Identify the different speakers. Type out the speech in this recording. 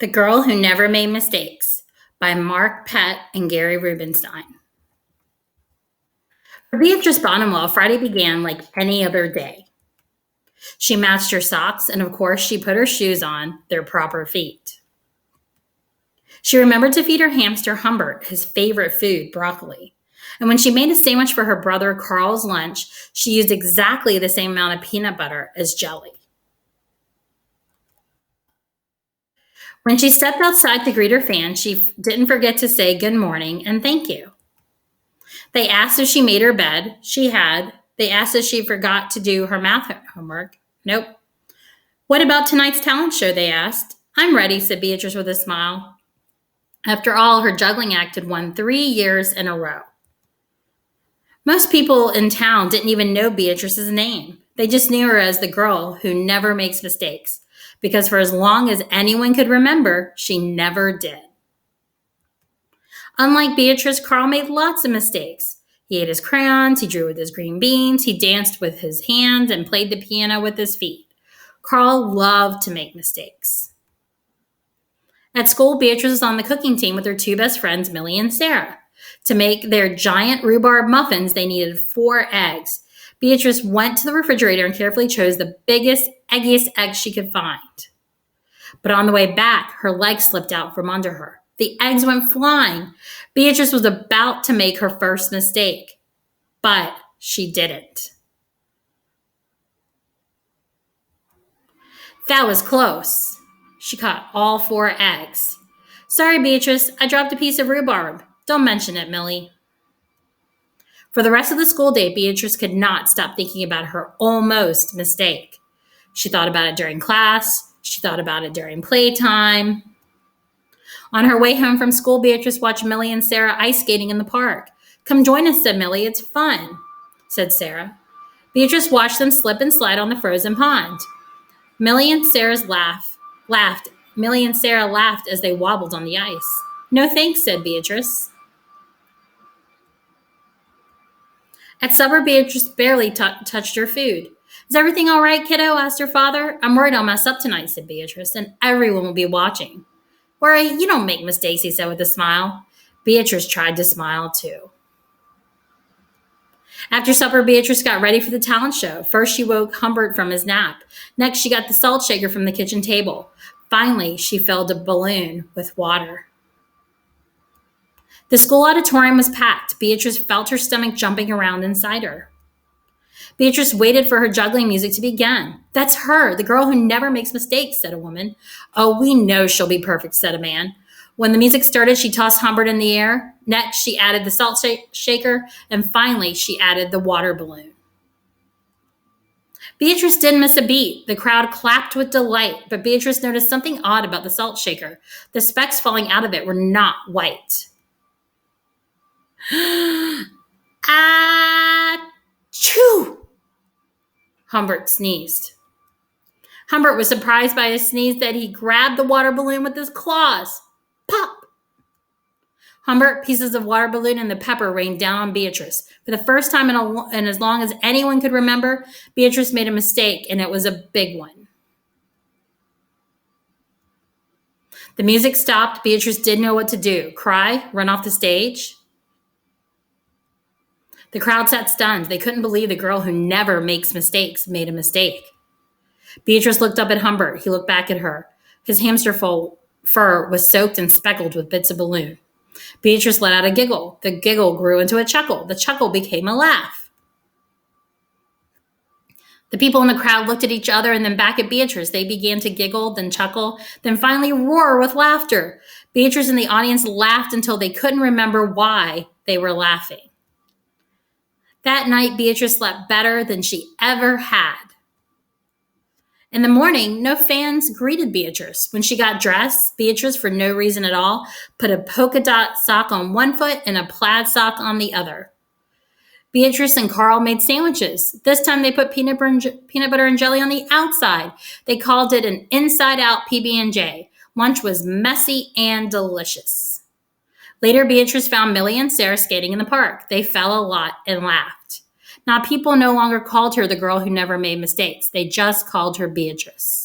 Speaker 1: The Girl Who Never Made Mistakes by Mark Pett and Gary Rubenstein. For Beatrice Bonnemwell, Friday began like any other day. She matched her socks, and of course, she put her shoes on their proper feet. She remembered to feed her hamster Humbert his favorite food, broccoli. And when she made a sandwich for her brother Carl's lunch, she used exactly the same amount of peanut butter as jelly. When she stepped outside to greet her fans, she didn't forget to say good morning and thank you. They asked if she made her bed. She had. They asked if she forgot to do her math homework. Nope. What about tonight's talent show? They asked. I'm ready, said Beatrice with a smile. After all, her juggling act had won 3 years in a row. Most people in town didn't even know Beatrice's name. They just knew her as the girl who never makes mistakes, because for as long as anyone could remember, she never did. Unlike Beatrice, Carl made lots of mistakes. He ate his crayons, he drew with his green beans, he danced with his hands, and played the piano with his feet. Carl loved to make mistakes. At school, Beatrice was on the cooking team with her two best friends, Millie and Sarah. To make their giant rhubarb muffins, they needed 4 eggs. Beatrice went to the refrigerator and carefully chose the biggest, eggiest egg she could find. But on the way back, her leg slipped out from under her. The eggs went flying. Beatrice was about to make her first mistake, but she didn't. That was close. She caught all 4 eggs. Sorry, Beatrice, I dropped a piece of rhubarb. Don't mention it, Millie. For the rest of the school day, Beatrice could not stop thinking about her almost mistake. She thought about it during class. She thought about it during playtime. On her way home from school, Beatrice watched Millie and Sarah ice skating in the park. Come join us, said Millie. It's fun, said Sarah. Beatrice watched them slip and slide on the frozen pond. Millie and Sarah laughed. Millie and Sarah laughed as they wobbled on the ice. No thanks, said Beatrice. At supper, Beatrice barely touched her food. Is everything all right, kiddo? Asked her father. I'm worried I'll mess up tonight, said Beatrice, and everyone will be watching. Worry, you don't make mistakes, he said with a smile. Beatrice tried to smile too. After supper, Beatrice got ready for the talent show. First, she woke Humbert from his nap. Next, she got the salt shaker from the kitchen table. Finally, she filled a balloon with water. The school auditorium was packed. Beatrice felt her stomach jumping around inside her. Beatrice waited for her juggling music to begin. That's her, the girl who never makes mistakes, said a woman. Oh, we know she'll be perfect, said a man. When the music started, she tossed Humbert in the air. Next, she added the salt shaker, and finally, she added the water balloon. Beatrice didn't miss a beat. The crowd clapped with delight, but Beatrice noticed something odd about the salt shaker. The specks falling out of it were not white. Achoo! Humbert sneezed. Humbert was surprised by his sneeze that he grabbed the water balloon with his claws. Pop! Humbert, pieces of water balloon, and the pepper rained down on Beatrice. For the first time in as long as anyone could remember, Beatrice made a mistake, and it was a big one. The music stopped. Beatrice didn't know what to do. Cry? Run off the stage? The crowd sat stunned. They couldn't believe the girl who never makes mistakes made a mistake. Beatrice looked up at Humbert. He looked back at her. His hamster fur was soaked and speckled with bits of balloon. Beatrice let out a giggle. The giggle grew into a chuckle. The chuckle became a laugh. The people in the crowd looked at each other and then back at Beatrice. They began to giggle, then chuckle, then finally roar with laughter. Beatrice and the audience laughed until they couldn't remember why they were laughing. That night, Beatrice slept better than she ever had. In the morning, no fans greeted Beatrice. When she got dressed, Beatrice, for no reason at all, put a polka dot sock on one foot and a plaid sock on the other. Beatrice and Carl made sandwiches. This time they put peanut butter and jelly on the outside. They called it an inside-out PB&J. Lunch was messy and delicious. Later, Beatrice found Millie and Sarah skating in the park. They fell a lot and laughed. Now, people no longer called her the girl who never made mistakes. They just called her Beatrice.